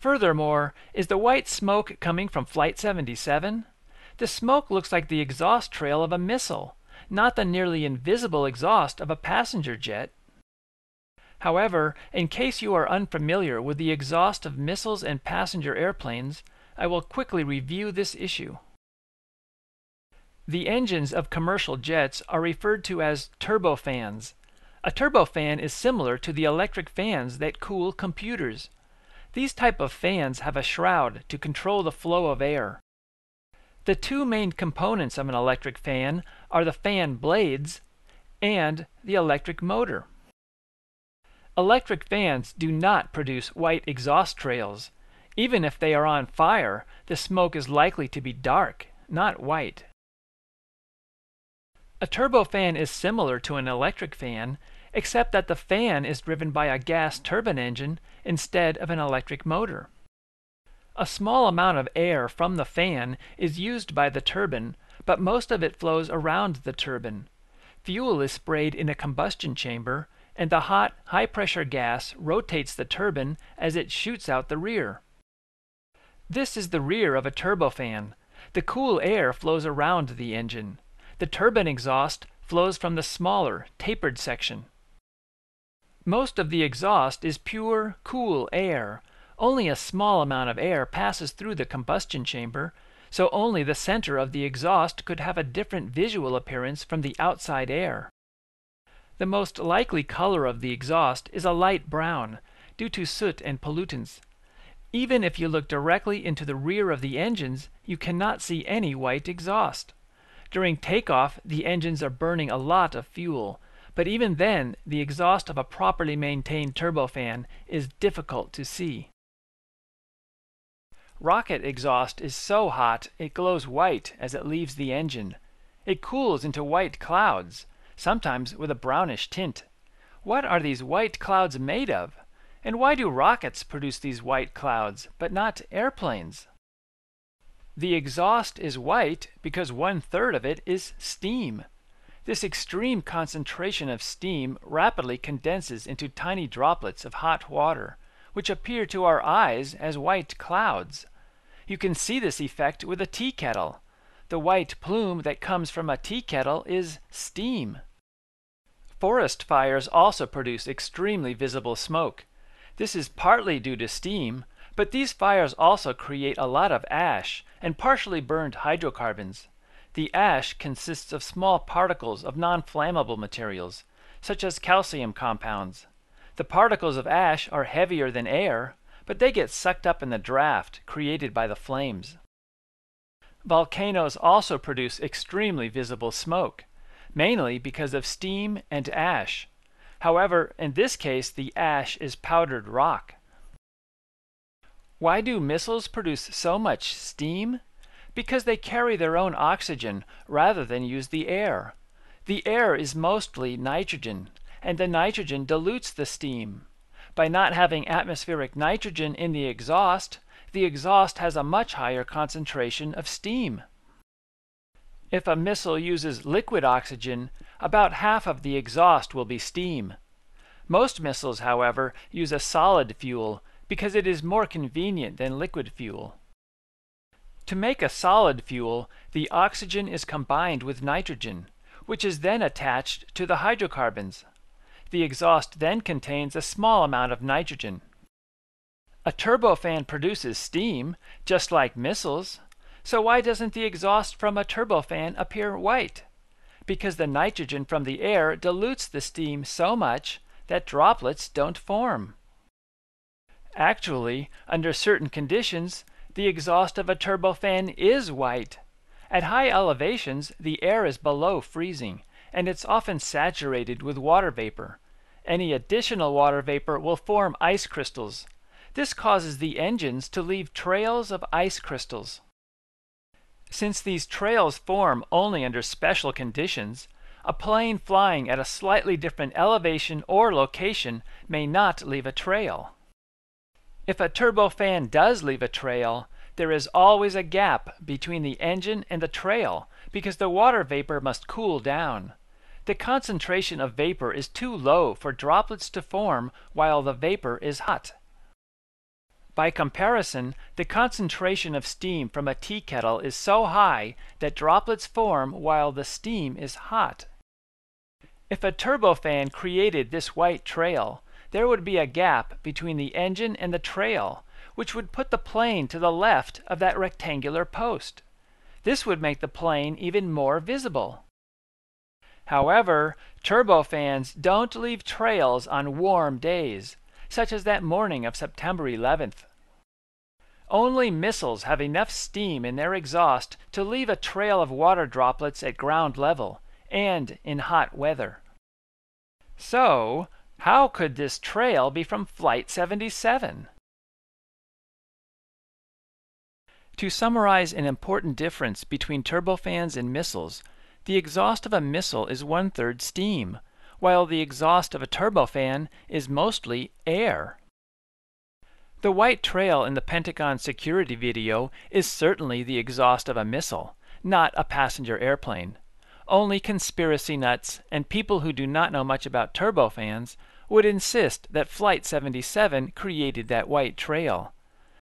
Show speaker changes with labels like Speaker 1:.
Speaker 1: Furthermore, is the white smoke coming from Flight 77? The smoke looks like the exhaust trail of a missile, not the nearly invisible exhaust of a passenger jet. However, in case you are unfamiliar with the exhaust of missiles and passenger airplanes, I will quickly review this issue. The engines of commercial jets are referred to as turbofans. A turbofan is similar to the electric fans that cool computers. These type of fans have a shroud to control the flow of air. The two main components of an electric fan are the fan blades and the electric motor. Electric fans do not produce white exhaust trails. Even if they are on fire, the smoke is likely to be dark, not white. A turbofan is similar to an electric fan, except that the fan is driven by a gas turbine engine instead of an electric motor. A small amount of air from the fan is used by the turbine, but most of it flows around the turbine. Fuel is sprayed in a combustion chamber, and the hot, high-pressure gas rotates the turbine as it shoots out the rear. This is the rear of a turbofan. The cool air flows around the engine. The turbine exhaust flows from the smaller, tapered section. Most of the exhaust is pure, cool air. Only a small amount of air passes through the combustion chamber, so only the center of the exhaust could have a different visual appearance from the outside air. The most likely color of the exhaust is a light brown, due to soot and pollutants. Even if you look directly into the rear of the engines, you cannot see any white exhaust. During takeoff, the engines are burning a lot of fuel, but even then, the exhaust of a properly maintained turbofan is difficult to see. Rocket exhaust is so hot it glows white as it leaves the engine. It cools into white clouds, sometimes with a brownish tint. What are these white clouds made of? And why do rockets produce these white clouds, but not airplanes? The exhaust is white because 1/3 of it is steam. This extreme concentration of steam rapidly condenses into tiny droplets of hot water, which appear to our eyes as white clouds. You can see this effect with a tea kettle. The white plume that comes from a tea kettle is steam. Forest fires also produce extremely visible smoke. This is partly due to steam, but these fires also create a lot of ash and partially burned hydrocarbons. The ash consists of small particles of non-flammable materials, such as calcium compounds. The particles of ash are heavier than air, but they get sucked up in the draft created by the flames. Volcanoes also produce extremely visible smoke, mainly because of steam and ash. However, in this case, the ash is powdered rock. Why do missiles produce so much steam? Because they carry their own oxygen rather than use the air. The air is mostly nitrogen, and the nitrogen dilutes the steam. By not having atmospheric nitrogen in the exhaust has a much higher concentration of steam. If a missile uses liquid oxygen, about half of the exhaust will be steam. Most missiles, however, use a solid fuel because it is more convenient than liquid fuel. To make a solid fuel, the oxygen is combined with nitrogen, which is then attached to the hydrocarbons. The exhaust then contains a small amount of nitrogen. A turbofan produces steam, just like missiles. So why doesn't the exhaust from a turbofan appear white? Because the nitrogen from the air dilutes the steam so much that droplets don't form. Actually, under certain conditions, the exhaust of a turbofan is white. At high elevations, the air is below freezing, and it's often saturated with water vapor. Any additional water vapor will form ice crystals. This causes the engines to leave trails of ice crystals. Since these trails form only under special conditions, a plane flying at a slightly different elevation or location may not leave a trail. If a turbofan does leave a trail, there is always a gap between the engine and the trail because the water vapor must cool down. The concentration of vapor is too low for droplets to form while the vapor is hot. By comparison, the concentration of steam from a tea kettle is so high that droplets form while the steam is hot. If a turbofan created this white trail, there would be a gap between the engine and the trail, which would put the plane to the left of that rectangular post. This would make the plane even more visible. However, turbofans don't leave trails on warm days, such as that morning of September 11th. Only missiles have enough steam in their exhaust to leave a trail of water droplets at ground level and in hot weather. So, how could this trail be from Flight 77? To summarize an important difference between turbofans and missiles, the exhaust of a missile is 1/3 steam, while the exhaust of a turbofan is mostly air. The white trail in the Pentagon security video is certainly the exhaust of a missile, not a passenger airplane. Only conspiracy nuts and people who do not know much about turbofans would insist that Flight 77 created that white trail.